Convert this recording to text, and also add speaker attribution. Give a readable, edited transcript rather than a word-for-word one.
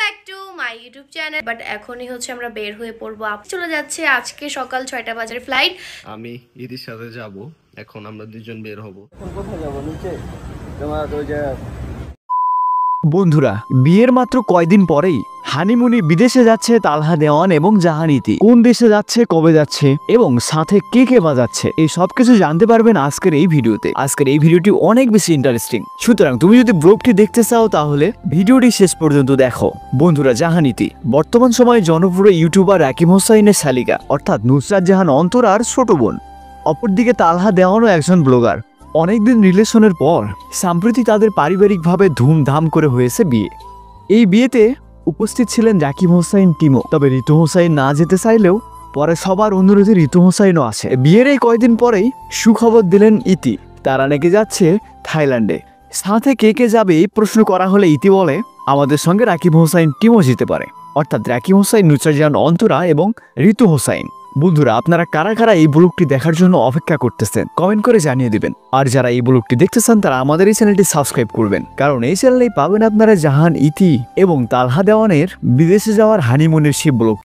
Speaker 1: Back to my YouTube channel. But এখনই হচ্ছে আমরা বের হয়ে পড়বো, চলে যাচ্ছে আজকে সকাল 6টা বাজার ফ্লাইট।
Speaker 2: আমি ইদির সাথে যাব, এখন আমরা দুজন বের হব।
Speaker 3: কোথায় যাবো? নিচে তোমার ওই যে
Speaker 4: বন্ধুরা, বিয়ের মাত্র কয়দিন পরেই হানিমুনে বিদেশে যাচ্ছে তালহা দেওয়ান এবং জাহান ইতি। কোন দেশে যাচ্ছে, কবে যাচ্ছে এবং সাথে কে কে বাজাচ্ছে, এই সবকিছু জানতে পারবেন আজকের এই ভিডিওতে। আজকের এই ভিডিওটি অনেক বেশি ইন্টারেস্টিং, সুতরাং তুমি যদি ব্লগটি দেখতে চাও তাহলে ভিডিওটি শেষ পর্যন্ত দেখো। বন্ধুরা, জাহান ইতি বর্তমান সময়ে জনপ্রিয় ইউটিউবার রাকিব হোসাইনের শালিকা অর্থাৎ নুসরাত জাহান অন্তরার ছোট বোন। অপরদিকে তালহা দেওয়ানও একজন ব্লগার। অনেকদিন রিলেশনের পর সম্প্রতি তাদের পারিবারিকভাবে ধুমধাম করে হয়েছে বিয়ে। এই বিয়েতে উপস্থিত ছিলেন রাকিব হোসাইন টিমও। তবে ঋতু হোসাইন না যেতে চাইলেও পরে সবার অনুরোধে ঋতু হোসাইনও আসে। বিয়ের এই কয়েকদিন পরেই সুখবর দিলেন ইতি, তারা নাকি যাচ্ছে থাইল্যান্ডে। সাথে কে কে যাবে এই প্রশ্ন করা হলে ইতি বলে, আমাদের সঙ্গে রাকিব হোসাইন টিমও যেতে পারে। অর্থাৎ রাকিব হোসাইন, নুসরাত জাহান অন্তরা এবং ঋতু হোসাইন। বন্ধুরা, আপনারা কারা কারা এই ব্লগটি দেখার জন্য অপেক্ষা করতেছেন কমেন্ট করে জানিয়ে দিবেন। আর যারা এই ব্লগটি দেখতেছেন তারা আমাদের এই চ্যানেলটি সাবস্ক্রাইব করবেন, কারণ এই চ্যানেলেই পাবেন আপনারা জাহান ইতি এবং তালহা দেওয়ানের বিদেশে যাওয়ার হানিমুনের সেই ব্লগ।